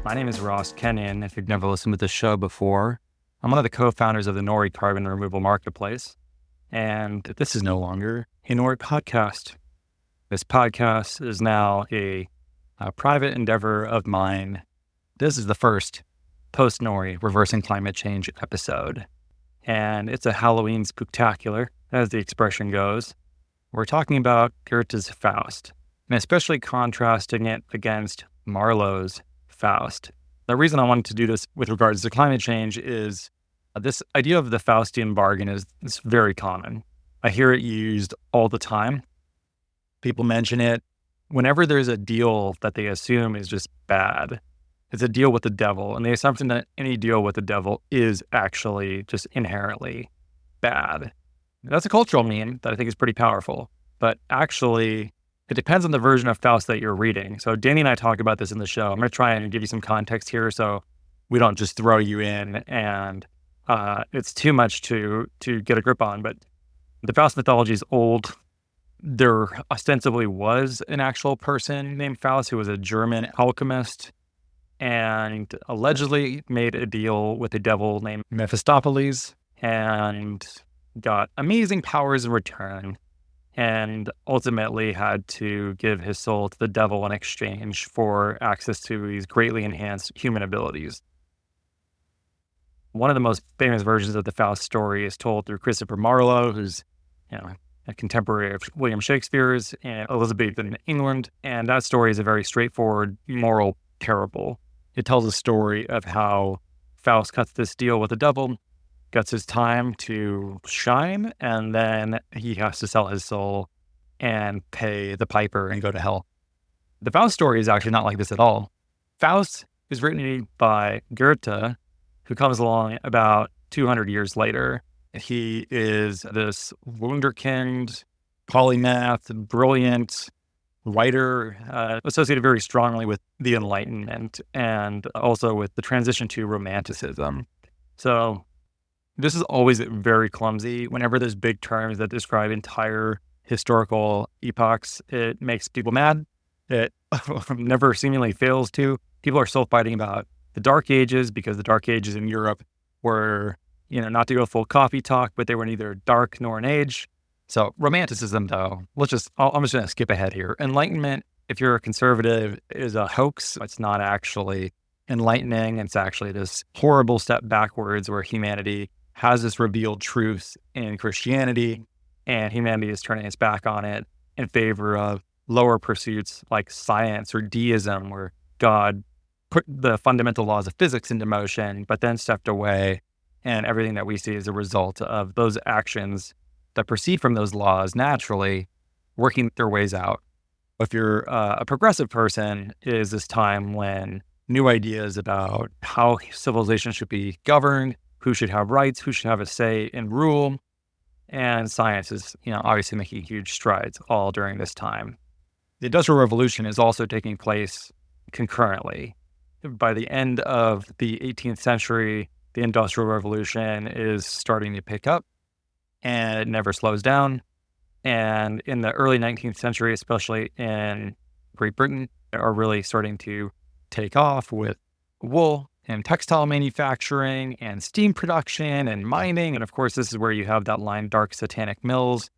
My name is Ross Kenyon. If you've never listened to this show before, I'm one of the co-founders of the Nori carbon removal marketplace, and this is no longer a Nori podcast. This podcast is now a private endeavor of mine. This is the first post-Nori reversing climate change episode, and it's a Halloween spooktacular, as the expression goes. We're talking about Goethe's Faust, and especially contrasting it against Marlowe's Faust. The reason I wanted to do this with regards to climate change is this idea of the Faustian bargain is very common. I hear it used all the time. People mention it whenever there's a deal that they assume is just bad. It's a deal with the devil, and the assumption that any deal with the devil is actually just inherently bad. That's a cultural meme that I think is pretty powerful, but actually it depends on the version of Faust that you're reading. So Danny and I talk about this in the show. I'm going to try and give you some context here so we don't just throw you in and it's too much to get a grip on. But the Faust mythology is old. There ostensibly was an actual person named Faust who was a German alchemist and allegedly made a deal with a devil named Mephistopheles and got amazing powers in return, and ultimately had to give his soul to the devil in exchange for access to these greatly enhanced human abilities. One of the most famous versions of the Faust story is told through Christopher Marlowe, who's a contemporary of William Shakespeare's and Elizabethan England, and that story is a very straightforward moral parable. It tells a story of how Faust cuts this deal with the devil, gets his time to shine, and then he has to sell his soul and pay the piper and go to hell. The Faust story is actually not like this at all. Faust is written by Goethe, who comes along about 200 years later. He is this wunderkind, polymath, brilliant writer, associated very strongly with the Enlightenment and also with the transition to Romanticism. So this is always very clumsy. Whenever there's big terms that describe entire historical epochs, it makes people mad. It never seemingly fails to. People are still fighting about the Dark Ages because the Dark Ages in Europe were, not to go full coffee talk, but they were neither dark nor an age. So Romanticism, though, I'm just going to skip ahead here. Enlightenment, if you're a conservative, is a hoax. It's not actually enlightening. It's actually this horrible step backwards where humanity has this revealed truth in Christianity, and humanity is turning its back on it in favor of lower pursuits like science or deism, where God put the fundamental laws of physics into motion, but then stepped away, and everything that we see is a result of those actions that proceed from those laws naturally working their ways out. If you're a progressive person, it is this time when new ideas about how civilization should be governed, who should have rights, who should have a say in rule, and science is, obviously making huge strides all during this time. The Industrial Revolution is also taking place concurrently. By the end of the 18th century, the Industrial Revolution is starting to pick up, and it never slows down. And in the early 19th century, especially in Great Britain, are really starting to take off with wool and textile manufacturing and steam production and mining. And of course, this is where you have that line, dark satanic mills.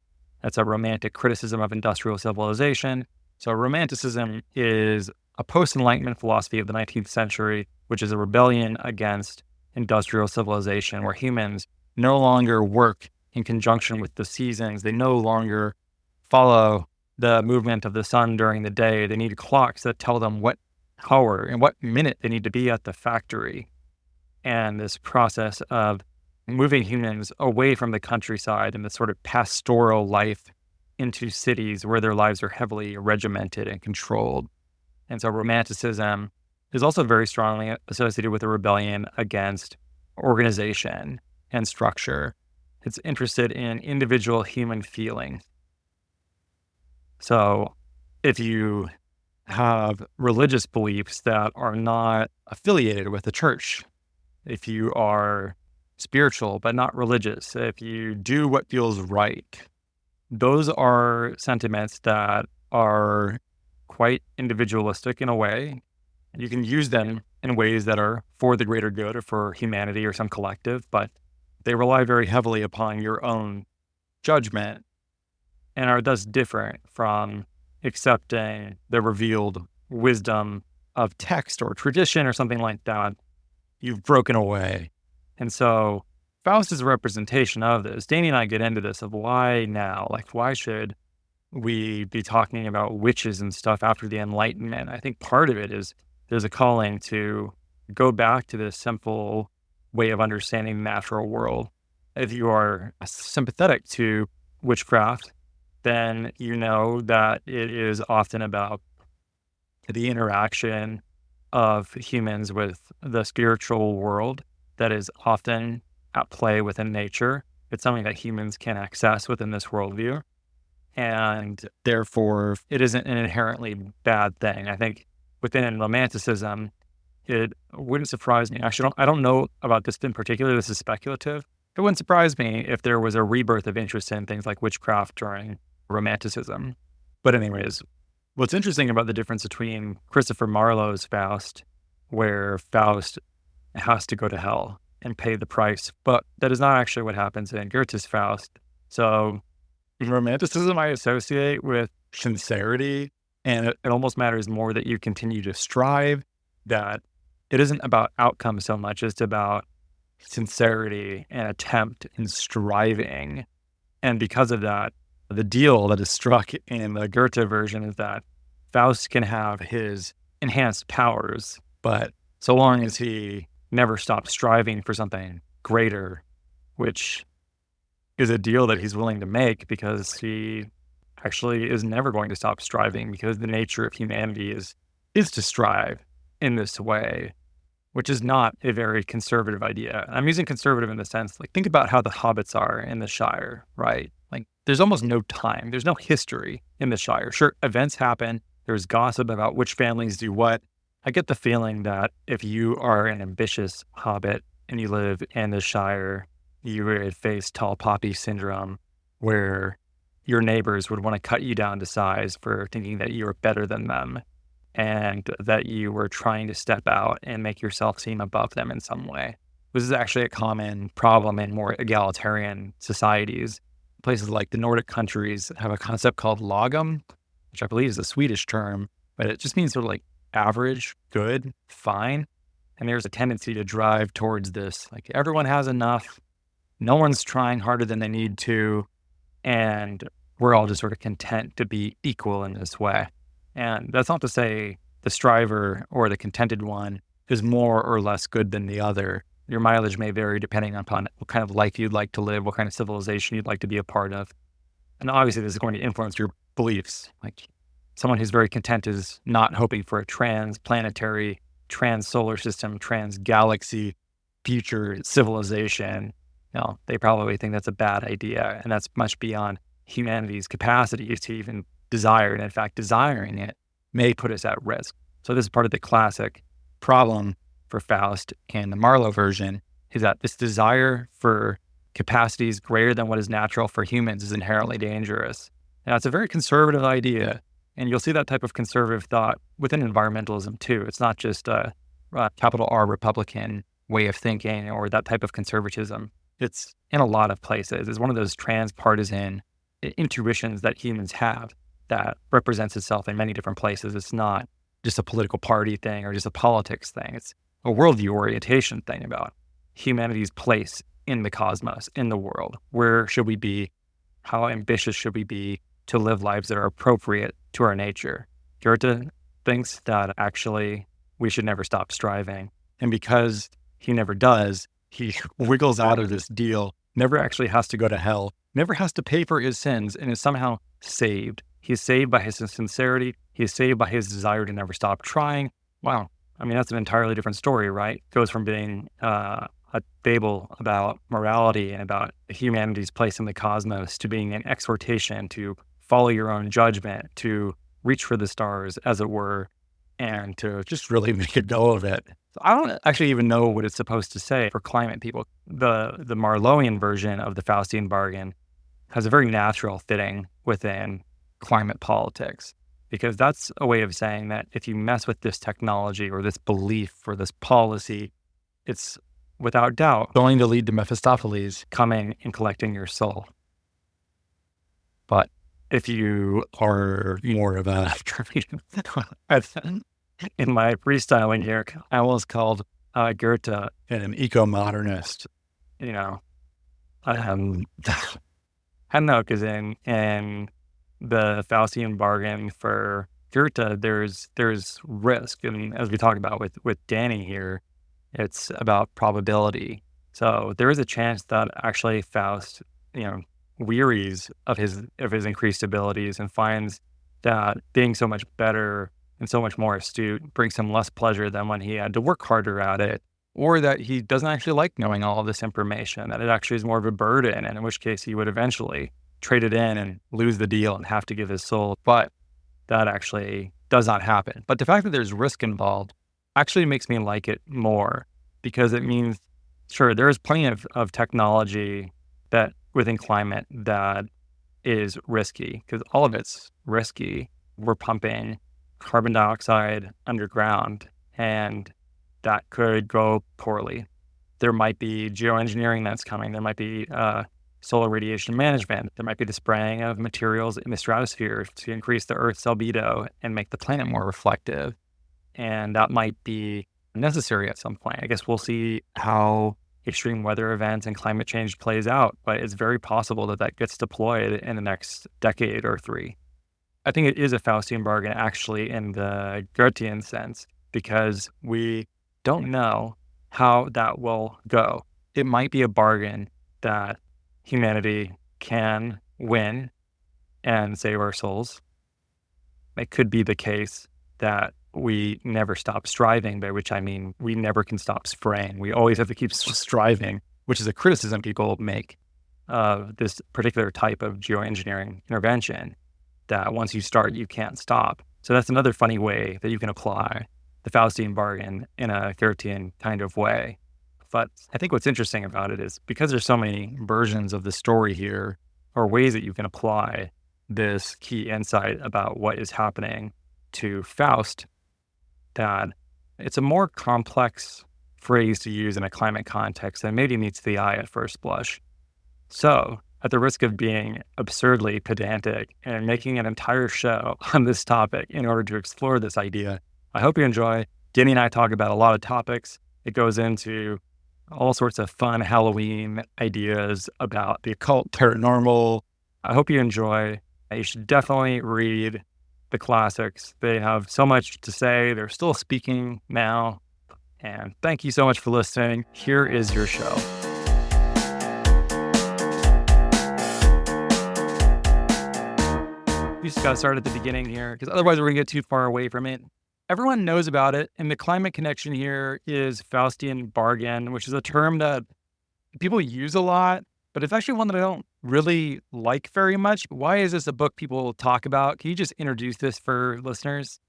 That's a romantic criticism of industrial civilization. So Romanticism is a post-Enlightenment philosophy of the 19th century, which is a rebellion against industrial civilization, where humans no longer work in conjunction with the seasons. They no longer follow the movement of the sun during the day. They need clocks that tell them what hour and what minute they need to be at the factory. And this process of moving humans away from the countryside and the sort of pastoral life into cities where their lives are heavily regimented and controlled. And so Romanticism is also very strongly associated with a rebellion against organization and structure. It's interested in individual human feeling. So if you have religious beliefs that are not affiliated with the church, if you are spiritual but not religious, if you do what feels right, those are sentiments that are quite individualistic in a way. You can use them in ways that are for the greater good or for humanity or some collective, but they rely very heavily upon your own judgment and are thus different from accepting the revealed wisdom of text or tradition or something like that. You've broken away. And so Faust is a representation of this. Danny and I get into this of why now? Like, why should we be talking about witches and stuff after the Enlightenment? I think part of it is there's a calling to go back to this simple way of understanding the natural world. If you are sympathetic to witchcraft, then you know that it is often about the interaction of humans with the spiritual world that is often at play within nature. It's something that humans can access within this worldview. And therefore, it isn't an inherently bad thing. I think within Romanticism, it wouldn't surprise me. Actually, I don't know about this in particular. This is speculative. It wouldn't surprise me if there was a rebirth of interest in things like witchcraft during Romanticism. But anyways, what's interesting about the difference between Christopher Marlowe's Faust, where Faust has to go to hell and pay the price, but that is not actually what happens in Goethe's Faust. So Romanticism I associate with sincerity, and it almost matters more that you continue to strive, that it isn't about outcome so much as about sincerity and attempt and striving. And because of that, the deal that is struck in the Goethe version is that Faust can have his enhanced powers, but so long as he never stops striving for something greater, which is a deal that he's willing to make because he actually is never going to stop striving, because the nature of humanity is to strive in this way, which is not a very conservative idea. I'm using conservative in the sense, like, think about how the hobbits are in the Shire, right? Like, there's almost no time. There's no history in the Shire. Sure, events happen. There's gossip about which families do what. I get the feeling that if you are an ambitious hobbit and you live in the Shire, you would face tall poppy syndrome, where your neighbors would want to cut you down to size for thinking that you were better than them and that you were trying to step out and make yourself seem above them in some way. This is actually a common problem in more egalitarian societies. Places like the Nordic countries have a concept called lagom, which I believe is a Swedish term, but it just means sort of like average, good, fine. And there's a tendency to drive towards this, like, everyone has enough, no one's trying harder than they need to, and we're all just sort of content to be equal in this way. And that's not to say the striver or the contented one is more or less good than the other. Your mileage may vary depending upon what kind of life you'd like to live, what kind of civilization you'd like to be a part of. And obviously this is going to influence your beliefs. Like, someone who's very content is not hoping for a transplanetary, trans-solar system, trans-galaxy future civilization. No, they probably think that's a bad idea, and that's much beyond humanity's capacity to even desire it. In fact, desiring it may put us at risk. So this is part of the classic problem for Faust and the Marlowe version, is that this desire for capacities greater than what is natural for humans is inherently dangerous. Now, it's a very conservative idea, and you'll see that type of conservative thought within environmentalism too. It's not just a capital R Republican way of thinking or that type of conservatism. It's in a lot of places. It's one of those transpartisan intuitions that humans have that represents itself in many different places. It's not just a political party thing or just a politics thing. It's a worldview orientation thing about humanity's place in the cosmos, in the world. Where should we be? How ambitious should we be to live lives that are appropriate to our nature? Goethe thinks that actually we should never stop striving. And because he never does, he wiggles out of this deal, never actually has to go to hell, never has to pay for his sins, and is somehow saved. He's saved by his sincerity. He's saved by his desire to never stop trying. Wow. I mean, that's an entirely different story, right? Goes from being a fable about morality and about humanity's place in the cosmos to being an exhortation to follow your own judgment, to reach for the stars, as it were, and to just really make a go of it. So I don't actually even know what it's supposed to say for climate people. The Marlowean version of the Faustian bargain has a very natural fitting within climate politics. because that's a way of saying that if you mess with this technology or this belief or this policy, it's without doubt going to lead to Mephistopheles coming and collecting your soul. But if you are more of a, in my freestyling here, I was called Goethe an eco-modernist. You know, I don't know, because in the Faustian bargain for Goethe, there's risk, and as we talked about with Danny here, it's about probability. So there is a chance that actually Faust, wearies of his increased abilities and finds that being so much better and so much more astute brings him less pleasure than when he had to work harder at it, or that he doesn't actually like knowing all of this information, that it actually is more of a burden, and in which case he would eventually trade it in and lose the deal and have to give his soul. But that actually does not happen. But the fact that there's risk involved actually makes me like it more, because it means, sure, there is plenty of technology that within climate that is risky, because all of it's risky. We're pumping carbon dioxide underground, and that could go poorly. There might be geoengineering that's coming. There might be solar radiation management. There might be the spraying of materials in the stratosphere to increase the Earth's albedo and make the planet more reflective. And that might be necessary at some point. I guess we'll see how extreme weather events and climate change plays out, but it's very possible that gets deployed in the next decade or 3. I think it is a Faustian bargain actually in the Goethean sense, because we don't know how that will go. It might be a bargain that humanity can win and save our souls. It could be the case that we never stop striving, by which I mean we never can stop spraying. We always have to keep striving, which is a criticism people make of this particular type of geoengineering intervention, that once you start, you can't stop. So that's another funny way that you can apply the Faustian bargain in a Goethean kind of way. But I think what's interesting about it is because there's so many versions of the story here, or ways that you can apply this key insight about what is happening to Faust, that it's a more complex phrase to use in a climate context than maybe meets the eye at first blush. So, at the risk of being absurdly pedantic and making an entire show on this topic in order to explore this idea, I hope you enjoy. Danny and I talk about a lot of topics. It goes into all sorts of fun Halloween ideas about the occult, paranormal. I hope you enjoy. You should definitely read the classics. They have so much to say. They're still speaking now. And thank you so much for listening. Here is your show. We just got to start at the beginning here, because otherwise we're going to get too far away from it. Everyone knows about it, and the climate connection here is Faustian bargain, which is a term that people use a lot, but it's actually one that I don't really like very much. Why is this a book people talk about? Can you just introduce this for listeners?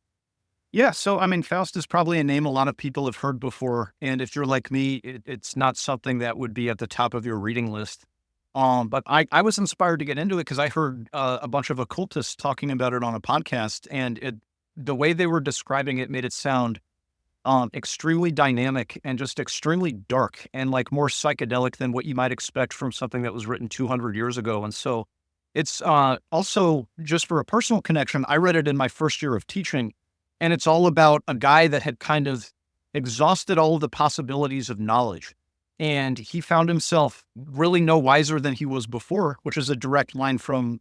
Yeah, so I mean, Faust is probably a name a lot of people have heard before, and if you're like me, it's not something that would be at the top of your reading list. But I was inspired to get into it because I heard a bunch of occultists talking about it on a podcast, and the way they were describing it made it sound extremely dynamic and just extremely dark and like more psychedelic than what you might expect from something that was written 200 years ago. And so it's also, just for a personal connection, I read it in my first year of teaching, and it's all about a guy that had kind of exhausted all of the possibilities of knowledge. And he found himself really no wiser than he was before, which is a direct line from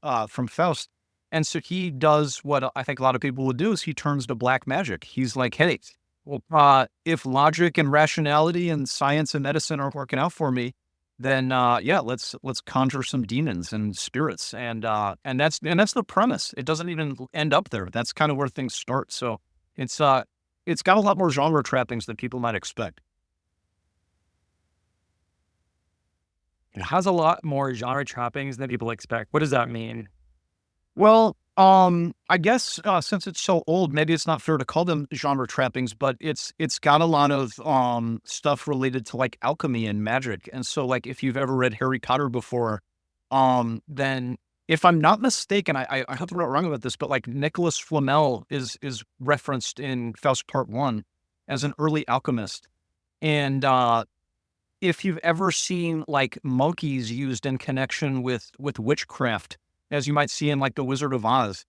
Faust. And so he does what I think a lot of people would do, is he turns to black magic. He's like, hey, well, if logic and rationality and science and medicine aren't working out for me, then let's conjure some demons and spirits, and that's the premise. It doesn't even end up there. That's kind of where things start. So it's got a lot more genre trappings than people might expect. It has a lot more genre trappings than people expect. What does that mean? Well, I guess since it's so old, maybe it's not fair to call them genre trappings, but it's got a lot of stuff related to like alchemy and magic. And so, like, if you've ever read Harry Potter before, then if I'm not mistaken, I hope I'm not wrong about this, but like Nicholas Flamel is referenced in Faust Part 1 as an early alchemist. And if you've ever seen like monkeys used in connection with witchcraft, as you might see in like The Wizard of Oz,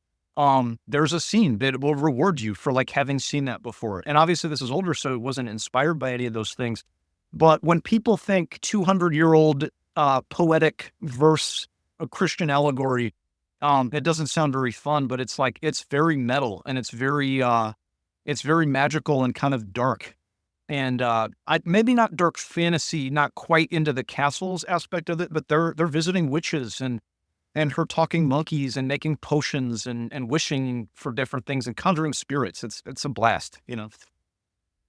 there's a scene that will reward you for like having seen that before. And obviously this is older, so it wasn't inspired by any of those things. But when people think 200-year-old poetic verse, a Christian allegory, it doesn't sound very fun, but it's like, it's very metal and it's very magical and kind of dark. And maybe not dark fantasy, not quite into the castles aspect of it, but they're visiting witches and her talking monkeys and making potions and wishing for different things and conjuring spirits. It's a blast, you know.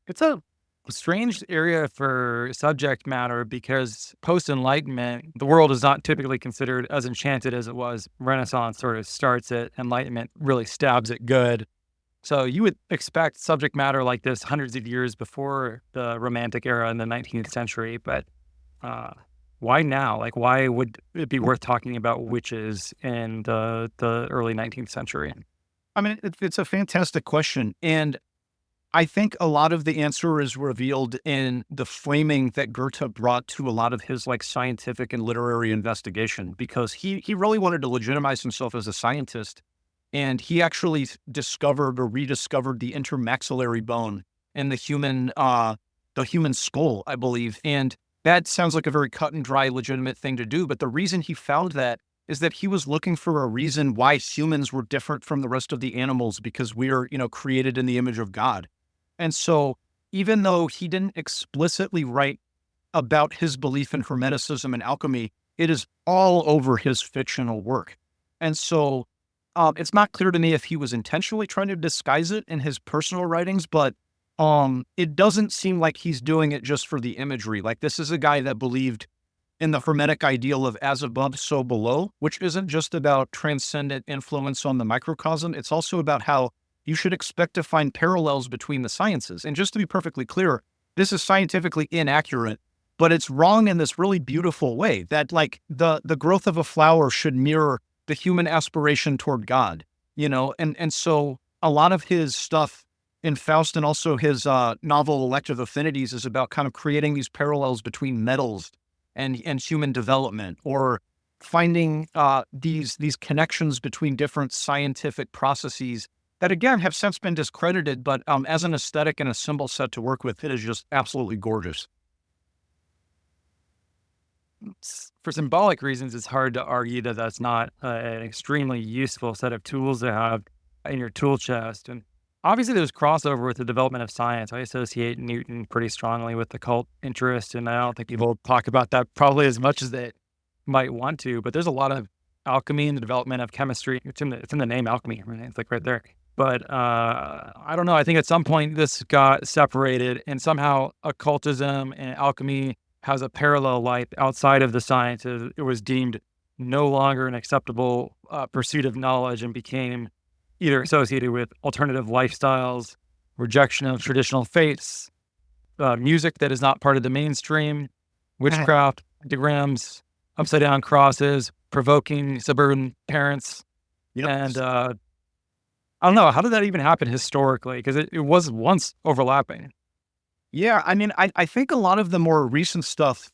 It's a strange area for subject matter because post-Enlightenment, the world is not typically considered as enchanted as it was. Renaissance sort of starts it, Enlightenment really stabs it good. So you would expect subject matter like this hundreds of years before the Romantic era in the 19th century, but why now? Like, why would it be worth talking about witches in the early 19th century? I mean, it's a fantastic question. And I think a lot of the answer is revealed in the framing that Goethe brought to a lot of his like scientific and literary investigation, because he really wanted to legitimize himself as a scientist. And he actually discovered or rediscovered the intermaxillary bone in the human skull, I believe. And that sounds like a very cut and dry, legitimate thing to do. But the reason he found that is that he was looking for a reason why humans were different from the rest of the animals, because we are, created in the image of God. And so even though he didn't explicitly write about his belief in Hermeticism and alchemy, it is all over his fictional work. And so it's not clear to me if he was intentionally trying to disguise it in his personal writings, but it doesn't seem like he's doing it just for the imagery. Like, this is a guy that believed in the Hermetic ideal of as above, so below, which isn't just about transcendent influence on the microcosm. It's also about how you should expect to find parallels between the sciences. And just to be perfectly clear, this is scientifically inaccurate, but it's wrong in this really beautiful way that like the growth of a flower should mirror the human aspiration toward God, and so a lot of his stuff in Faust and also his novel Elective Affinities is about kind of creating these parallels between metals and human development, or finding these connections between different scientific processes that again have since been discredited, but as an aesthetic and a symbol set to work with, it is just absolutely gorgeous. For symbolic reasons, it's hard to argue that that's not an extremely useful set of tools to have in your tool chest. And obviously there's crossover with the development of science. I associate Newton pretty strongly with occult interest, and I don't think people talk about that probably as much as they might want to, but there's a lot of alchemy in the development of chemistry. It's in the name alchemy, right? It's like right there. But I don't know. I think at some point this got separated, and somehow occultism and alchemy has a parallel life outside of the sciences. It was deemed no longer an acceptable pursuit of knowledge and became either associated with alternative lifestyles, rejection of traditional faiths, music that is not part of the mainstream, witchcraft, pentagrams, upside down crosses, provoking suburban parents. Yep. And I don't know, how did that even happen historically? Because it was once overlapping. Yeah, I mean, I think a lot of the more recent stuff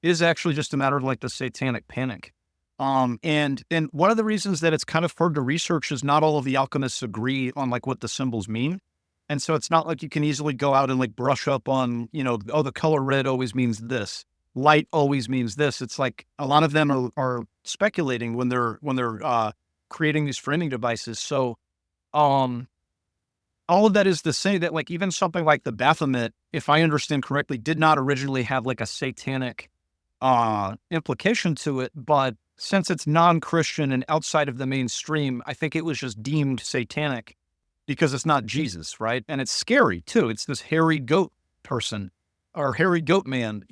is actually just a matter of like the satanic panic. And one of the reasons that it's kind of hard to research is not all of the alchemists agree on like what the symbols mean. And so it's not like you can easily go out and like brush up on, the color red always means this. Light always means this. It's like a lot of them are speculating when they're creating these framing devices. So all of that is to say that like even something like the Baphomet, if I understand correctly, did not originally have like a satanic implication to it, but since it's non-Christian and outside of the mainstream, I think it was just deemed satanic because it's not Jesus, right? And it's scary too. It's this hairy goat person or hairy goat man,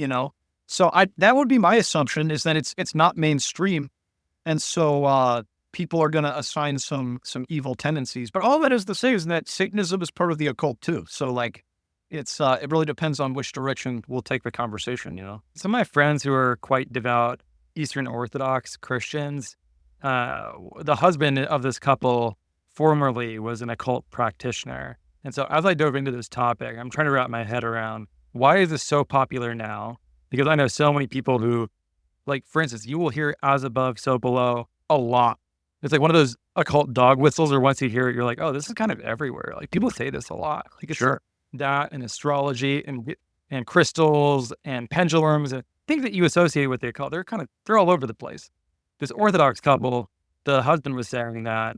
So that would be my assumption, is that it's not mainstream, and so people are going to assign some evil tendencies. But all that is to say is that Satanism is part of the occult too. So like it really depends on which direction we'll take the conversation. Some of my friends who are quite devout Eastern Orthodox Christians the husband of this couple formerly was an occult practitioner. And so as I dove into this topic, I'm trying to wrap my head around, why is this so popular now? Because I know so many people who, like, for instance, you will hear as above, so below a lot. It's like one of those occult dog whistles, or once you hear it, you're like, oh, this is kind of everywhere. Like, people say this a lot. Like, it's Sure. that and astrology and crystals and pendulums and things that you associate with the occult. They're all over the place. This Orthodox couple, the husband was saying that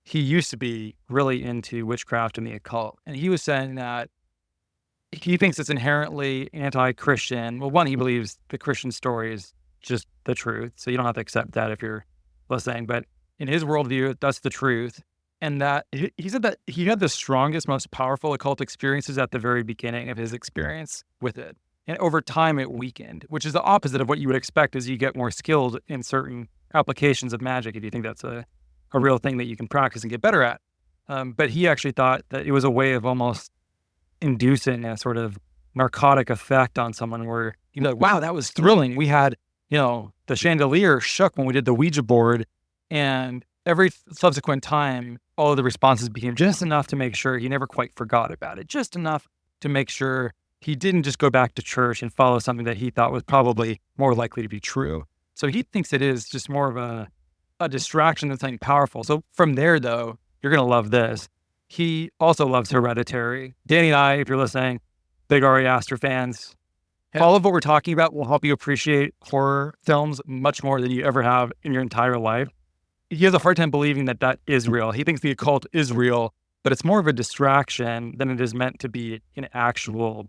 he used to be really into witchcraft and the occult. And he was saying that he thinks it's inherently anti-Christian. Well, one, he believes the Christian story is just the truth. So you don't have to accept that if you're listening. But in his worldview, that's the truth. And that he said that he had the strongest, most powerful occult experiences at the very beginning of his experience with it. And over time, it weakened, which is the opposite of what you would expect as you get more skilled in certain applications of magic, if you think that's a real thing that you can practice and get better at. But he actually thought that it was a way of almost inducing a sort of narcotic effect on someone where, you know, wow, that was thrilling. We had, you know, the chandelier shook when we did the Ouija board, and every subsequent time, all of the responses became just enough to make sure he never quite forgot about it, just enough to make sure he didn't just go back to church and follow something that he thought was probably more likely to be true. So he thinks it is just more of a distraction than something powerful. So from there, though, you're going to love this. He also loves Hereditary. Danny and I, if you're listening, big Ari Aster fans. Yeah. All of what we're talking about will help you appreciate horror films much more than you ever have in your entire life. He has a hard time believing that that is real. He thinks the occult is real, but it's more of a distraction than it is meant to be an actual,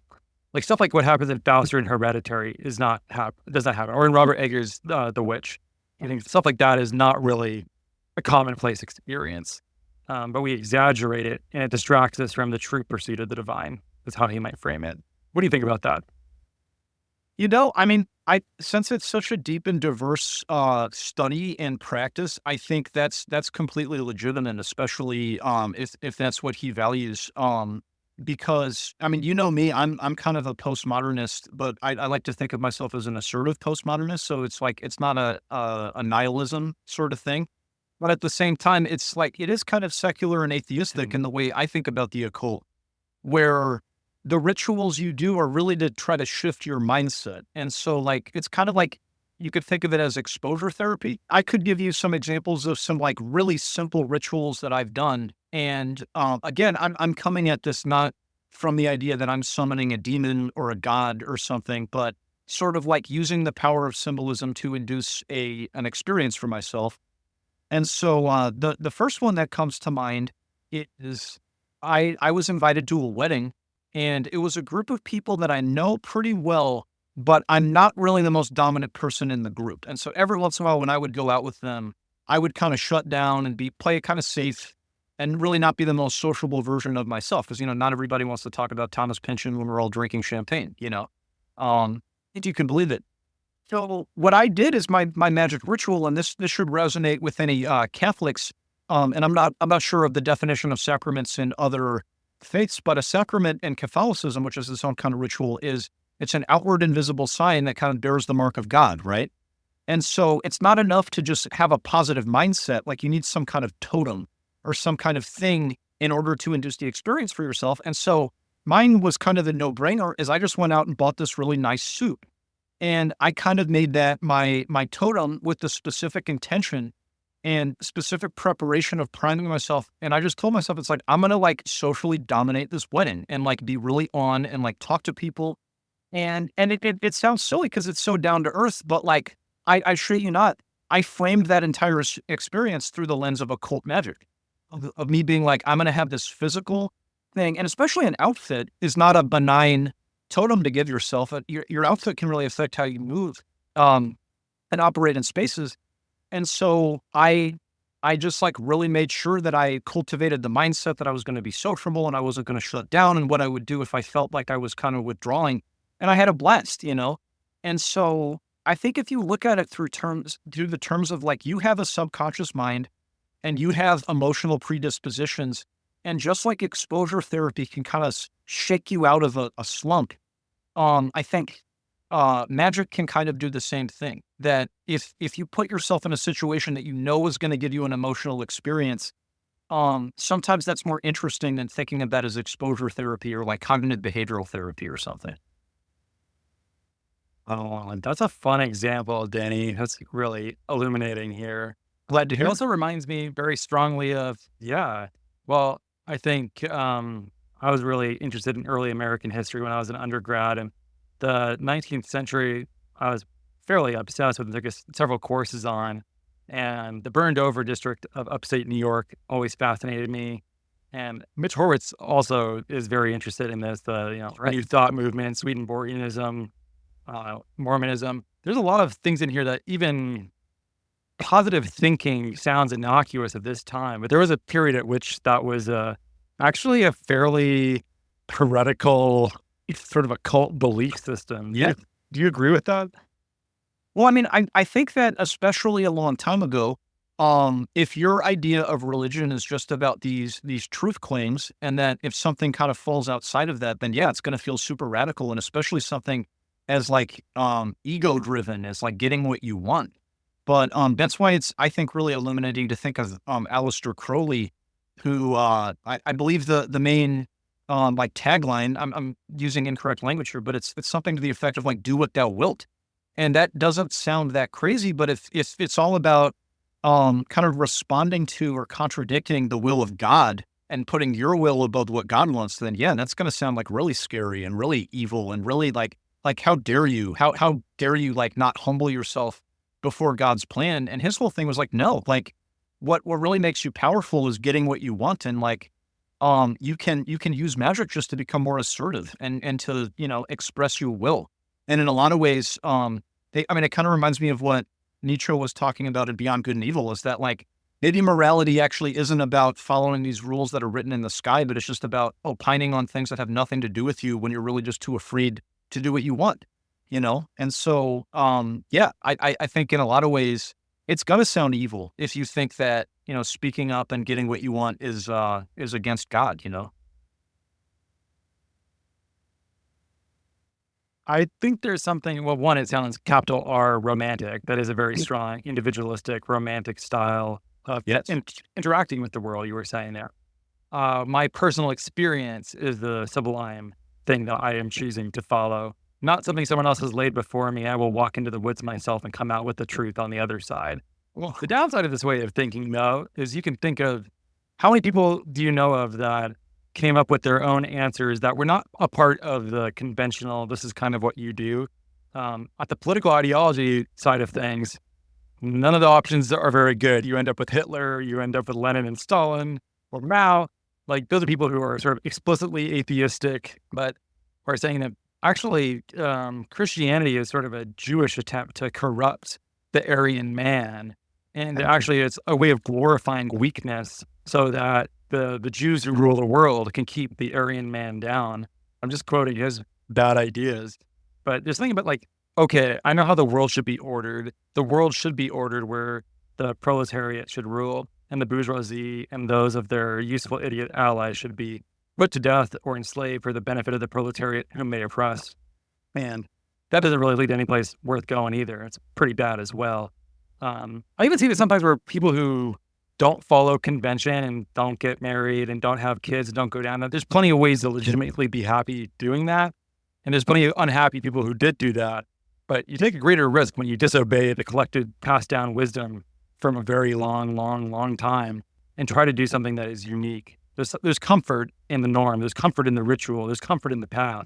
like stuff like what happens in Faustian and Hereditary does not happen. Or in Robert Eggers' The Witch. He thinks stuff like that is not really a commonplace experience. But we exaggerate it, and it distracts us from the true pursuit of the divine. That's how he might frame it. What do you think about that? You know, I mean, since it's such a deep and diverse study and practice, I think that's completely legitimate, especially if that's what he values. Because I mean, you know me, I'm kind of a postmodernist, but I like to think of myself as an assertive postmodernist. So it's like it's not a nihilism sort of thing. But at the same time, it's like it is kind of secular and atheistic in the way I think about the occult, where the rituals you do are really to try to shift your mindset. And so like, it's kind of like, you could think of it as exposure therapy. I could give you some examples of some like really simple rituals that I've done. And again, I'm coming at this not from the idea that I'm summoning a demon or a god or something, but sort of like using the power of symbolism to induce an experience for myself. And so the first one that comes to mind is I was invited to a wedding, and it was a group of people that I know pretty well, but I'm not really the most dominant person in the group. And so every once in a while when I would go out with them, I would kind of shut down and play it kind of safe and really not be the most sociable version of myself. Because, you know, not everybody wants to talk about Thomas Pynchon when we're all drinking champagne, you know. If you can believe it. So what I did is my magic ritual, and this should resonate with any Catholics. And I'm not sure of the definition of sacraments in other faiths, but a sacrament in Catholicism, which is its own kind of ritual, it's an outward invisible sign that kind of bears the mark of God, right? And so it's not enough to just have a positive mindset. Like you need some kind of totem or some kind of thing in order to induce the experience for yourself. And so mine was kind of the no-brainer, is I just went out and bought this really nice suit. And I kind of made that my totem with the specific intention and specific preparation of priming myself. And I just told myself, it's like, I'm going to like socially dominate this wedding and like be really on and like talk to people. And it sounds silly because it's so down to earth, but like, I shit you not, I framed that entire experience through the lens of occult magic, of me being like, I'm going to have this physical thing. And especially an outfit is not a benign totem to give yourself. Your outfit can really affect how you move and operate in spaces. And so I just like really made sure that I cultivated the mindset that I was going to be sociable and I wasn't going to shut down, and what I would do if I felt like I was kind of withdrawing. And I had a blast, you know? And so I think if you look at it through the terms of like, you have a subconscious mind and you have emotional predispositions, and just like exposure therapy can kind of shake you out of a slump. I think magic can kind of do the same thing. That if you put yourself in a situation that you know is going to give you an emotional experience, sometimes that's more interesting than thinking of that as exposure therapy or like cognitive behavioral therapy or something. Oh, that's a fun example, Danny. That's really illuminating here. Glad to It hear. also reminds me very strongly of, yeah, well, I think I was really interested in early American history when I was an undergrad. And the 19th century, I was fairly obsessed with, took several courses on. And the burned over district of upstate New York always fascinated me. And Mitch Horowitz also is very interested in this, the New Thought movement, Swedenborgianism, Mormonism. There's a lot of things in here that even positive thinking sounds innocuous at this time, but there was a period at which that was actually a fairly heretical sort of occult belief system. Yeah. Do you agree with that? Well, I mean, I think that especially a long time ago, if your idea of religion is just about these truth claims, and that if something kind of falls outside of that, then yeah, it's going to feel super radical, and especially something as like ego driven as like getting what you want. But that's why it's, I think, really illuminating to think of Aleister Crowley, who I believe the main like tagline, I'm using incorrect language here, but it's something to the effect of like, do what thou wilt. And that doesn't sound that crazy, but if it's all about kind of responding to or contradicting the will of God and putting your will above what God wants, then yeah, that's going to sound like really scary and really evil and really like how dare you? How dare you like not humble yourself before God's plan? And his whole thing was like, no, like what really makes you powerful is getting what you want, and like you can use magic just to become more assertive and to express your will. And in a lot of ways, it kind of reminds me of what Nietzsche was talking about in Beyond Good and Evil, is that like maybe morality actually isn't about following these rules that are written in the sky, but it's just about opining on things that have nothing to do with you when you're really just too afraid to do what you want, And so, I think in a lot of ways, it's going to sound evil if you think that, speaking up and getting what you want is against God, I think there's something, well, one, it sounds capital R romantic. That is a very strong individualistic romantic style of interacting with the world, you were saying there. My personal experience is the sublime thing that I am choosing to follow, not something someone else has laid before me. I will walk into the woods myself and come out with the truth on the other side. Well, the downside of this way of thinking, though, is you can think of how many people do you know of that came up with their own answers that were not a part of the conventional, this is kind of what you do. At the political ideology side of things, none of the options are very good. You end up with Hitler, you end up with Lenin and Stalin, or Mao. Like, those are people who are sort of explicitly atheistic, but are saying that actually Christianity is sort of a Jewish attempt to corrupt the Aryan man. And actually it's a way of glorifying weakness so that the Jews who rule the world can keep the Aryan man down. I'm just quoting his bad ideas. But there's something about like, okay, I know how the world should be ordered. The world should be ordered where the proletariat should rule, and the bourgeoisie and those of their useful idiot allies should be put to death or enslaved for the benefit of the proletariat whom they oppress. And that doesn't really lead to any place worth going either. It's pretty bad as well. I even see that sometimes where people who don't follow convention and don't get married and don't have kids and don't go down that, there's plenty of ways to legitimately be happy doing that. And there's plenty of unhappy people who did do that. But you take a greater risk when you disobey the collected passed down wisdom from a very long time and try to do something that is unique. There's comfort in the norm. There's comfort in the ritual. There's comfort in the path.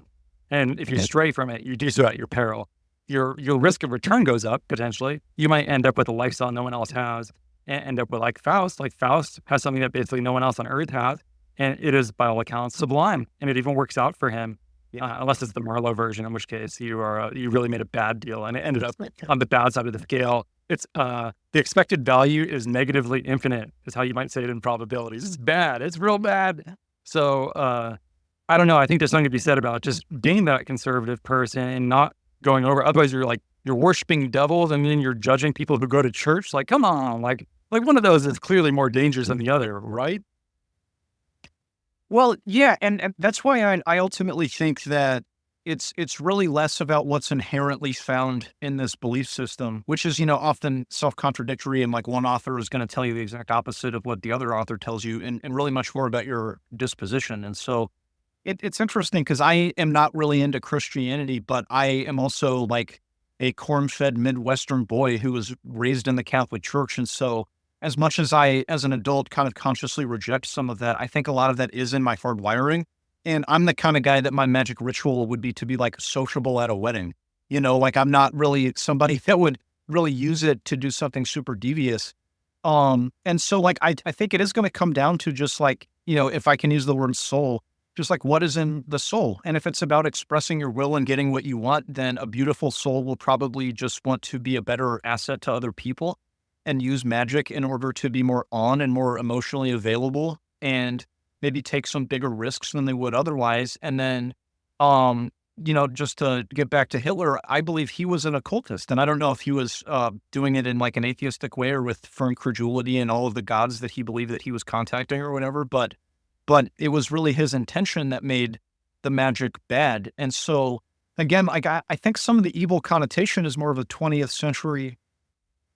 And if you stray from it, you do so at your peril. Your risk of return goes up, potentially. You might end up with a lifestyle no one else has, and end up with like Faust. Like Faust has something that basically no one else on earth has, and it is, by all accounts, sublime. And it even works out for him, unless it's the Marlowe version, in which case you really made a bad deal, and it ended up on the bad side of the scale. It's the expected value is negatively infinite, is how you might say it in probabilities. It's bad. It's real bad. So I don't know. I think there's something to be said about just being that conservative person and not going over. Otherwise, you're worshiping devils, and then you're judging people who go to church. Like, come on, like one of those is clearly more dangerous than the other, right? Well, yeah, and that's why I ultimately think that it's really less about what's inherently found in this belief system, which is, often self-contradictory, and like one author is going to tell you the exact opposite of what the other author tells you, and really much more about your disposition. And so it's interesting because I am not really into Christianity, but I am also like a corn-fed Midwestern boy who was raised in the Catholic Church. And so as much as I, as an adult, kind of consciously reject some of that, I think a lot of that is in my hard wiring. And I'm the kind of guy that my magic ritual would be to be like sociable at a wedding. Like I'm not really somebody that would really use it to do something super devious. And so like, I think it is going to come down to just like, if I can use the word soul, just like what is in the soul. And if it's about expressing your will and getting what you want, then a beautiful soul will probably just want to be a better asset to other people and use magic in order to be more on and more emotionally available and maybe take some bigger risks than they would otherwise. And then, just to get back to Hitler, I believe he was an occultist. And I don't know if he was doing it in like an atheistic way or with firm credulity in all of the gods that he believed that he was contacting or whatever. But it was really his intention that made the magic bad. And so, again, like I think some of the evil connotation is more of a 20th century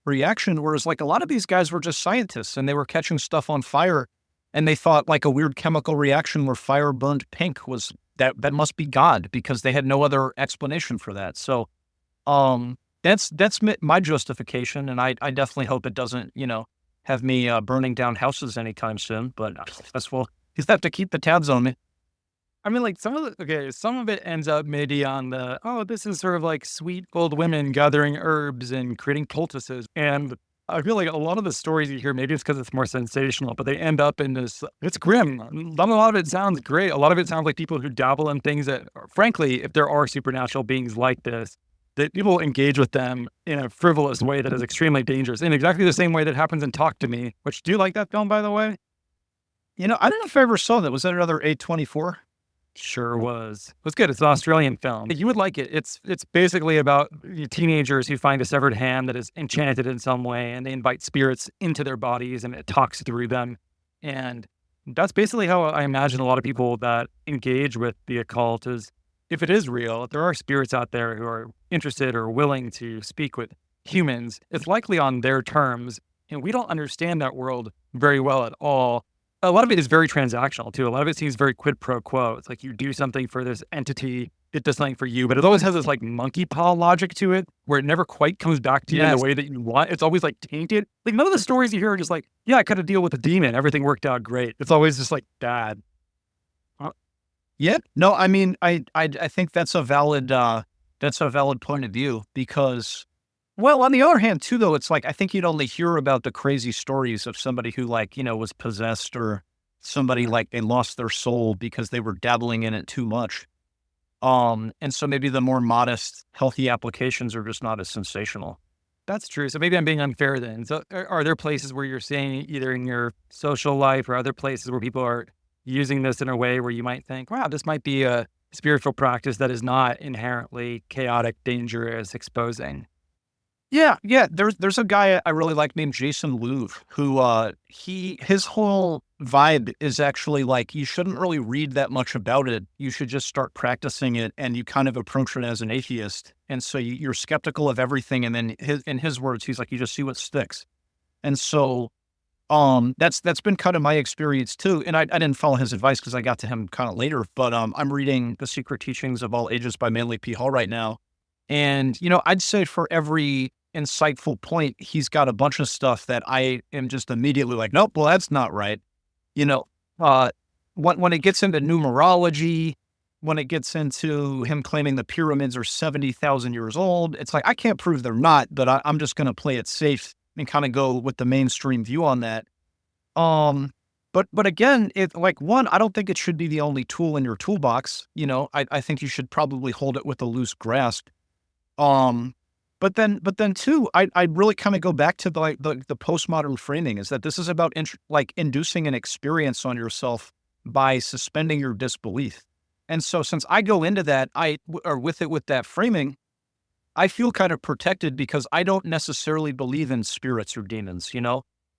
reaction, whereas like a lot of these guys were just scientists and they were catching stuff on fire. And they thought like a weird chemical reaction where fire burned pink was that must be God, because they had no other explanation for that. So that's my justification. And I definitely hope it doesn't, have me burning down houses anytime soon. But that's, well, you have to keep the tabs on me. I mean, like some of it ends up maybe on this is sort of like sweet old women gathering herbs and creating poultices. And I feel like a lot of the stories you hear, maybe it's because it's more sensational, but they end up in this, it's grim. A lot of it sounds great. A lot of it sounds like people who dabble in things that, frankly, if there are supernatural beings like this, that people engage with them in a frivolous way that is extremely dangerous, in exactly the same way that happens in Talk to Me, which, do you like that film, by the way? I don't know if I ever saw that. Was that another A24? Sure was. It was good. It's an Australian film. You would like it. It's basically about teenagers who find a severed hand that is enchanted in some way, and they invite spirits into their bodies, and it talks through them. And that's basically how I imagine a lot of people that engage with the occult is, if it is real, if there are spirits out there who are interested or willing to speak with humans, it's likely on their terms. And we don't understand that world very well at all. A lot of it is very transactional too. A lot of it seems very quid pro quo. It's like you do something for this entity, it does something for you, but it always has this like monkey paw logic to it where it never quite comes back to you in the way that you want. It's always like tainted. Like none of the stories you hear are just like, yeah, I cut a deal with a demon, everything worked out great. It's always just like bad. Yeah. No, I mean, I think that's a valid point of view because, well, on the other hand too, though, it's like, I think you'd only hear about the crazy stories of somebody who like, was possessed, or somebody like they lost their soul because they were dabbling in it too much. And so maybe the more modest, healthy applications are just not as sensational. That's true. So maybe I'm being unfair then. So are there places where you're seeing, either in your social life or other places, where people are using this in a way where you might think, wow, this might be a spiritual practice that is not inherently chaotic, dangerous, exposing? Yeah. There's a guy I really like named Jason Louvre who, his whole vibe is actually like, you shouldn't really read that much about it. You should just start practicing it, and you kind of approach it as an atheist. And so you're skeptical of everything. And then in his words, he's like, you just see what sticks. And so, that's been kind of my experience too. And I didn't follow his advice because I got to him kind of later, but, I'm reading The Secret Teachings of All Ages by Manly P. Hall right now. And, I'd say for every insightful point, he's got a bunch of stuff that I am just immediately like, nope, well, that's not right. When it gets into numerology, when it gets into him claiming the pyramids are 70,000 years old, it's like, I can't prove they're not, but I'm just going to play it safe and kind of go with the mainstream view on that. But again, it like, one, I don't think it should be the only tool in your toolbox. I think you should probably hold it with a loose grasp. But then two, I really kind of go back to the postmodern framing, is that this is about inducing an experience on yourself by suspending your disbelief. And so since I go into that, with that framing, I feel kind of protected because I don't necessarily believe in spirits or demons.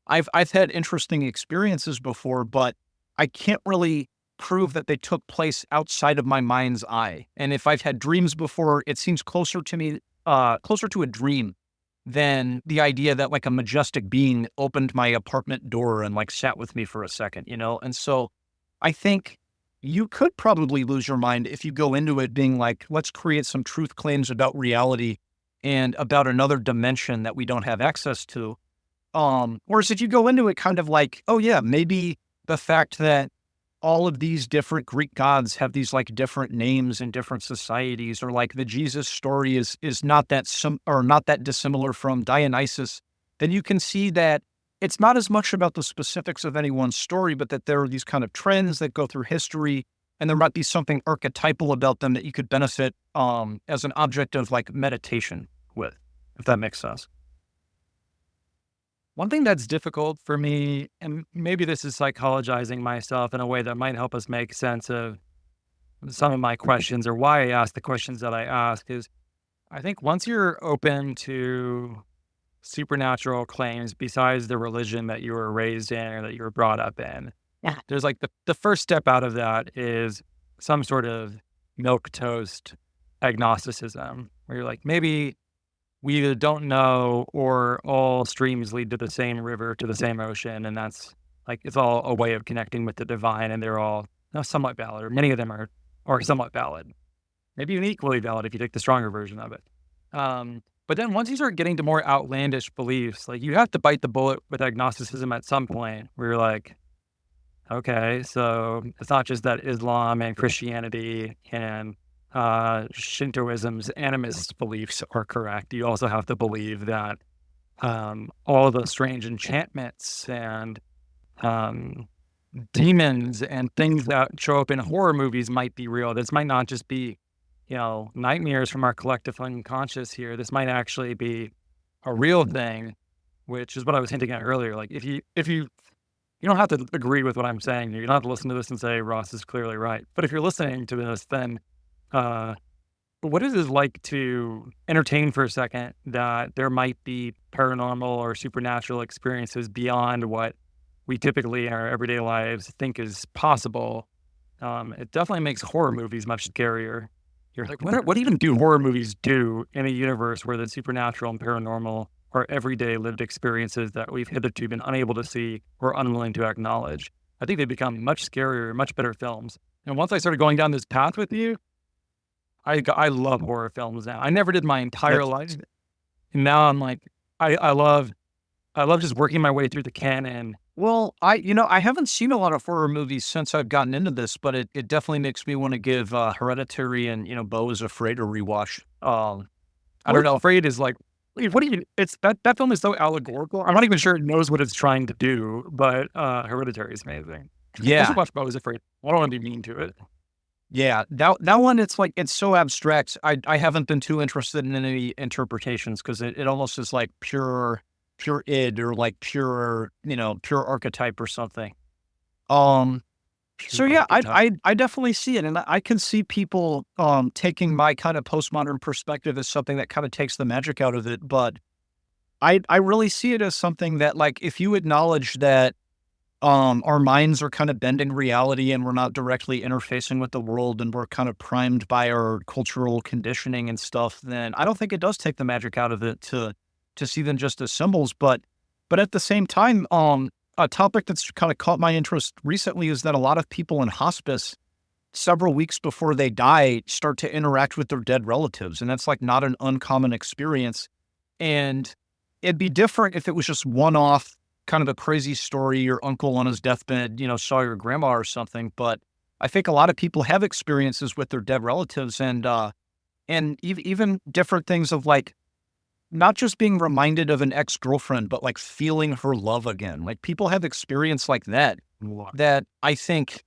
I've had interesting experiences before, but I can't really prove that they took place outside of my mind's eye. And if I've had dreams before, it seems closer to me, closer to a dream than the idea that like a majestic being opened my apartment door and like sat with me for a second, you know? And so I think you could probably lose your mind if you go into it being like, let's create some truth claims about reality and about another dimension that we don't have access to. Whereas if you go into it kind of like, oh yeah, maybe the fact that all of these different Greek gods have these like different names in different societies, or like the Jesus story is not that not that dissimilar from Dionysus, then you can see that it's not as much about the specifics of any one story, but that there are these kind of trends that go through history, and there might be something archetypal about them that you could benefit as an object of like meditation with, if that makes sense. One thing that's difficult for me, and maybe this is psychologizing myself in a way that might help us make sense of some of my questions or why I ask the questions that I ask, is I think once you're open to supernatural claims besides the religion that you were raised in or that you were brought up in, there's like the first step out of that is some sort of milquetoast agnosticism, where you're like, maybe we either don't know or all streams lead to the same river, to the same ocean. And that's like, it's all a way of connecting with the divine, and they're all somewhat valid, or many of them are somewhat valid. Maybe even equally valid if you take the stronger version of it. But then once you start getting to more outlandish beliefs, like you have to bite the bullet with agnosticism at some point where you're like, okay, so it's not just that Islam and Christianity and Shintoism's animist beliefs are correct. You also have to believe that all the strange enchantments and demons and things that show up in horror movies might be real. This might not just be, nightmares from our collective unconscious here. This might actually be a real thing, which is what I was hinting at earlier. Like if you don't have to agree with what I'm saying. You don't have to listen to this and say Ross is clearly right. But if you're listening to this, then what is it like to entertain for a second that there might be paranormal or supernatural experiences beyond what we typically in our everyday lives think is possible? It definitely makes horror movies much scarier. You're like, what even do horror movies do in a universe where the supernatural and paranormal are everyday lived experiences that we've hitherto been unable to see or unwilling to acknowledge? I think they become much scarier, much better films. And once I started going down this path with you, I love horror films now. I never did my entire life. And now I'm like, I love just working my way through the canon. Well, I haven't seen a lot of horror movies since I've gotten into this, but it definitely makes me want to give Hereditary and, Beau is Afraid a rewatch. I don't know. Afraid is like, what do you, it's that film is so allegorical. I'm not even sure it knows what it's trying to do, but Hereditary is amazing. Yeah. I should watch Beau is Afraid. I don't want to be mean to it. Yeah, that one, it's like, it's so abstract. I haven't been too interested in any interpretations because it almost is like pure id, or like pure archetype or something. So yeah, I definitely see it. And I can see people taking my kind of postmodern perspective as something that kind of takes the magic out of it. But I really see it as something that, like, if you acknowledge that our minds are kind of bending reality and we're not directly interfacing with the world and we're kind of primed by our cultural conditioning and stuff, then I don't think it does take the magic out of it to see them just as symbols. But at the same time, a topic that's kind of caught my interest recently is that a lot of people in hospice, several weeks before they die, start to interact with their dead relatives. And that's like not an uncommon experience. And it'd be different if it was just one-off, kind of a crazy story. Your uncle on his deathbed, saw your grandma or something. But I think a lot of people have experiences with their dead relatives, and even different things of like, not just being reminded of an ex-girlfriend, but like feeling her love again. Like people have experience like that I think,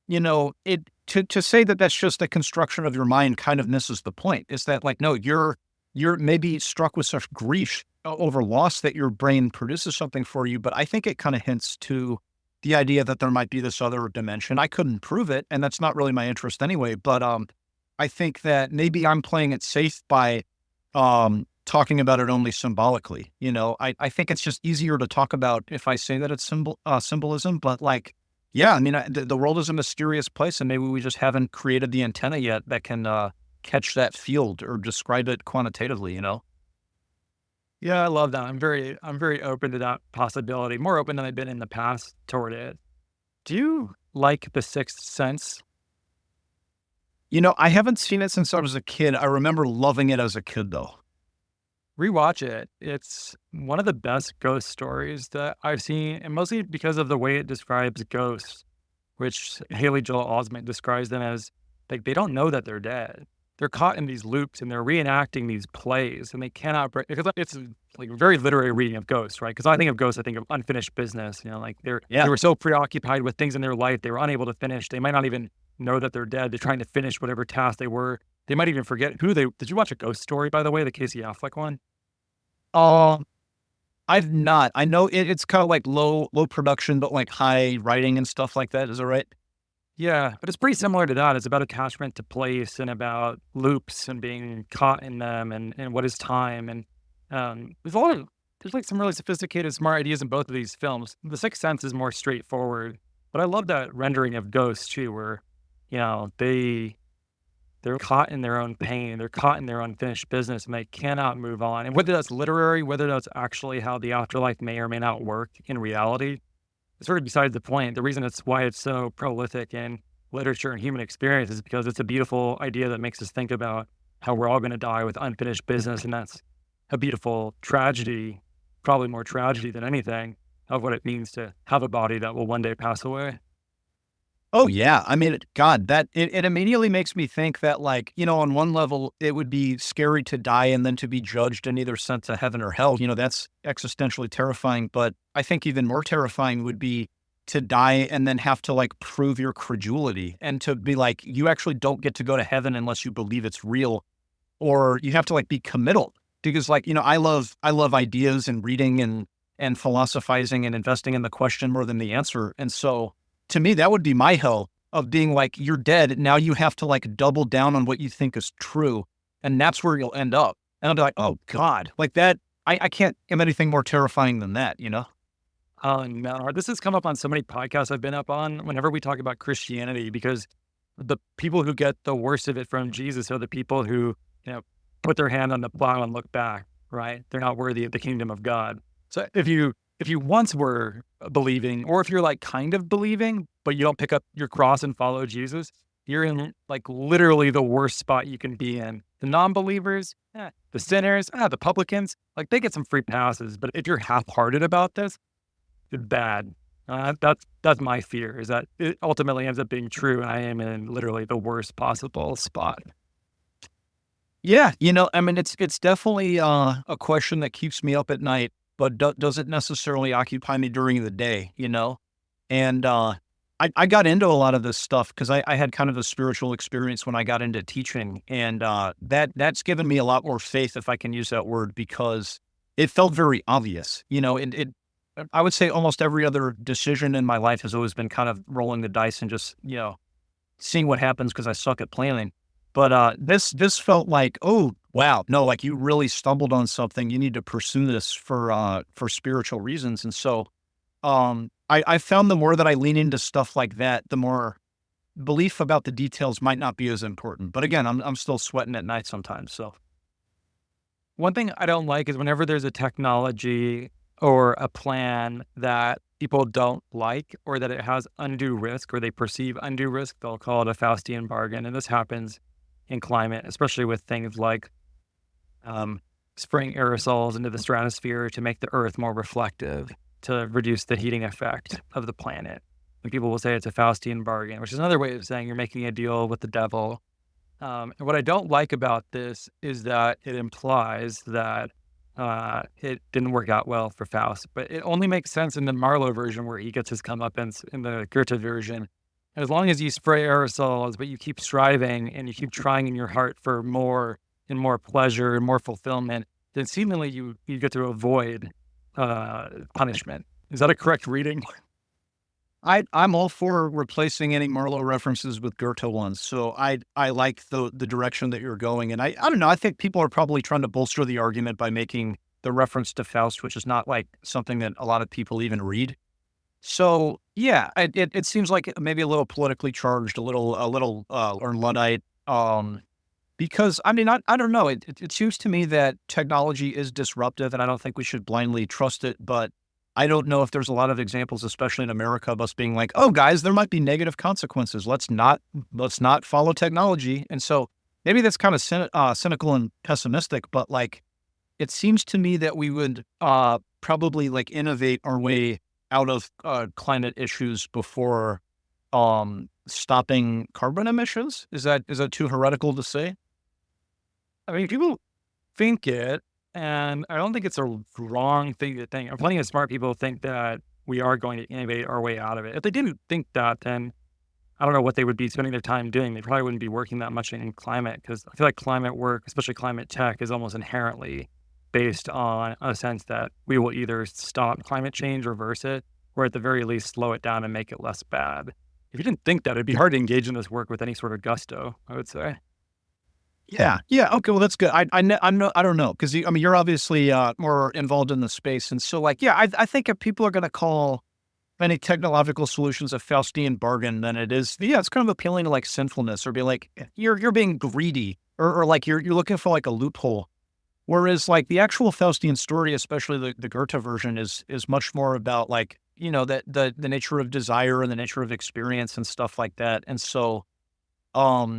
to say that that's just a construction of your mind kind of misses the point. Is that like, no, you're maybe struck with such grief over loss that your brain produces something for you. But I think it kind of hints to the idea that there might be this other dimension. I couldn't prove it, and that's not really my interest anyway. But I think that maybe I'm playing it safe by talking about it only symbolically. I think it's just easier to talk about if I say that it's symbolism, but like Yeah, I mean, the world is a mysterious place, and maybe we just haven't created the antenna yet that can catch that field or describe it quantitatively. Yeah, I love that. I'm very open to that possibility, more open than I've been in the past toward it. Do you like The Sixth Sense? I haven't seen it since I was a kid. I remember loving it as a kid, though. Rewatch it. It's one of the best ghost stories that I've seen, and mostly because of the way it describes ghosts, which Haley Joel Osment describes them as like they don't know that they're dead. They're caught in these loops and they're reenacting these plays, and they cannot break because it's like a very literary reading of ghosts, right? Because I think of ghosts, I think of unfinished business. Like they Yeah. were so preoccupied with things in their life they were unable to finish. They might not even know that they're dead. They're trying to finish whatever task they were. They might even forget who they. Did you watch A Ghost Story, by the way, the Casey Affleck one? Um, I've not. I know it's kind of like low production, but like high writing and stuff like that. Is that right? Yeah, but it's pretty similar to that. It's about attachment to place and about loops and being caught in them and what is time. And there's like some really sophisticated, smart ideas in both of these films. The Sixth Sense is more straightforward, but I love that rendering of ghosts too, where, they're caught in their own pain, they're caught in their unfinished business and they cannot move on. And whether that's literary, whether that's actually how the afterlife may or may not work in reality, it's sort of besides the point. The reason it's why it's so prolific in literature and human experience is because it's a beautiful idea that makes us think about how we're all going to die with unfinished business. And that's a beautiful tragedy, probably more tragedy than anything, of what it means to have a body that will one day pass away. Oh yeah. I mean, God, that it immediately makes me think that like, on one level, it would be scary to die and then to be judged and either sent to heaven or hell. That's existentially terrifying. But I think even more terrifying would be to die and then have to like prove your credulity and to be like, you actually don't get to go to heaven unless you believe it's real, or you have to like be committal because like, I love ideas and reading and philosophizing and investing in the question more than the answer. And so to me, that would be my hell of being like, you're dead. Now you have to like double down on what you think is true. And that's where you'll end up. And I'll be like, oh God, like that. I can't have anything more terrifying than that. Oh, no, this has come up on so many podcasts I've been up on whenever we talk about Christianity, because the people who get the worst of it from Jesus are the people who, put their hand on the plow and look back, right? They're not worthy of the kingdom of God. So if you once were believing, or if you're like kind of believing, but you don't pick up your cross and follow Jesus, you're in like literally the worst spot you can be in. The non-believers, the sinners, the publicans, like they get some free passes. But if you're half-hearted about this, it's bad. That's my fear, is that it ultimately ends up being true, and I am in literally the worst possible spot. Yeah. I mean, it's definitely a question that keeps me up at night, but doesn't necessarily occupy me during the day, And I got into a lot of this stuff because I had kind of a spiritual experience when I got into teaching. And that's given me a lot more faith, if I can use that word, because it felt very obvious. I would say almost every other decision in my life has always been kind of rolling the dice and just, seeing what happens because I suck at planning. But this felt like, oh, wow, no, like you really stumbled on something. You need to pursue this for spiritual reasons. And so I found the more that I lean into stuff like that, the more belief about the details might not be as important. But again, I'm still sweating at night sometimes. So One thing I don't like is whenever there's a technology or a plan that people don't like, or that it has undue risk, or they perceive undue risk, they'll call it a Faustian bargain. And this happens in climate, especially with things like spraying aerosols into the stratosphere to make the Earth more reflective, to reduce the heating effect of the planet. And people will say it's a Faustian bargain, which is another way of saying you're making a deal with the devil. And what I don't like about this is that it implies that it didn't work out well for Faust, but it only makes sense in the Marlowe version where he gets his comeuppance. In the Goethe version, as long as you spray aerosols, but you keep striving and you keep trying in your heart for more and more pleasure and more fulfillment, then seemingly you get to avoid punishment. Is that a correct reading? I'm all for replacing any Marlowe references with Goethe ones. So I like the direction that you're going. And I don't know, I think people are probably trying to bolster the argument by making the reference to Faust, which is not like something that a lot of people even read. So yeah, it seems like maybe a little politically charged, a little or Luddite. Because I mean, I don't know. It seems to me that technology is disruptive, and I don't think we should blindly trust it. But I don't know if there's a lot of examples, especially in America, of us being like, "Oh, guys, there might be negative consequences. Let's not follow technology." And so maybe that's kind of cynical and pessimistic. But like, it seems to me that we would probably like innovate our way out of climate issues before stopping carbon emissions. Is that too heretical to say? I mean, people think it, and I don't think it's a wrong thing to think. Plenty of smart people think that we are going to innovate our way out of it. If they didn't think that, then I don't know what they would be spending their time doing. They probably wouldn't be working that much in climate, because I feel like climate work, especially climate tech, is almost inherently based on a sense that we will either stop climate change, reverse it, or at the very least slow it down and make it less bad. If you didn't think that, it'd be hard to engage in this work with any sort of gusto, I would say. Yeah, yeah. Okay, well, that's good. I don't know, because I mean, you're obviously more involved in the space, and so like, yeah, I think if people are going to call any technological solutions a Faustian bargain, then it is. Yeah, it's kind of appealing to like sinfulness, or be like you're being greedy, or like you're looking for like a loophole. Whereas like the actual Faustian story, especially the Goethe version, is much more about like, that the nature of desire and the nature of experience and stuff like that. And so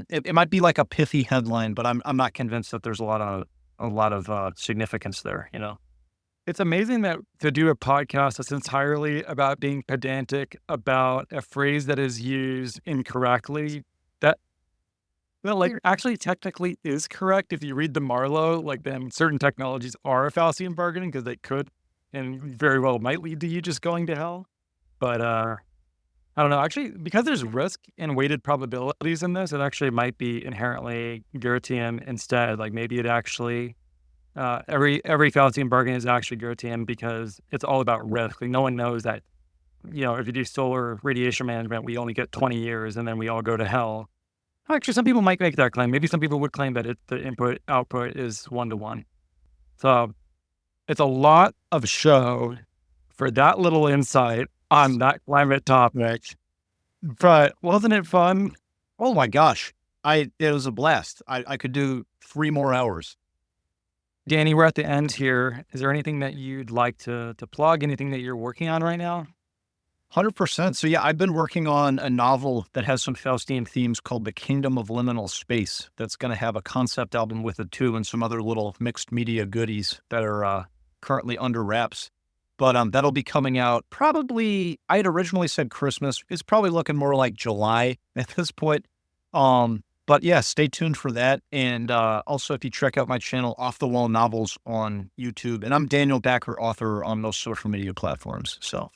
it might be like a pithy headline, but I'm not convinced that there's a lot of significance there. It's amazing that to do a podcast that's entirely about being pedantic about a phrase that is used incorrectly, that like actually technically is correct. If you read the Marlowe, like then certain technologies are a Faustian bargaining because they could and very well might lead to you just going to hell. But I don't know. Actually, because there's risk and weighted probabilities in this, it actually might be inherently Goethean instead. Like maybe it actually every Faustian bargain is actually Goethean because it's all about risk. Like no one knows that, if you do solar radiation management, we only get 20 years and then we all go to hell. Actually, some people might make that claim. Maybe some people would claim that the input output is 1-to-1. So it's a lot of show for that little insight on that climate topic. But wasn't it fun? Oh my gosh, it was a blast. I could do 3 more hours. Danny, we're at the end here. Is there anything that you'd like to plug? Anything that you're working on right now? 100%. So yeah, I've been working on a novel that has some Faustian themes called The Kingdom of Liminal Space. That's going to have a concept album with it too, and some other little mixed media goodies that are currently under wraps. But that'll be coming out probably, I had originally said Christmas. It's probably looking more like July at this point. But yeah, stay tuned for that. And also, if you check out my channel, Off the Wall Novels on YouTube, and I'm Daniel Backer, author on most social media platforms. So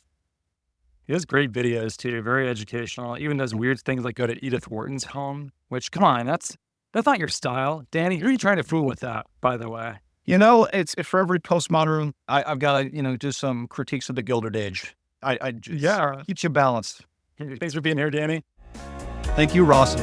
he has great videos too, very educational. Even does weird things like go to Edith Wharton's home, which come on, that's not your style. Danny, who are you trying to fool with that, by the way? It's for every postmodern, I've got to, do some critiques of the Gilded Age. I just keeps you balanced. Thanks for being here, Danny. Thank you, Ross.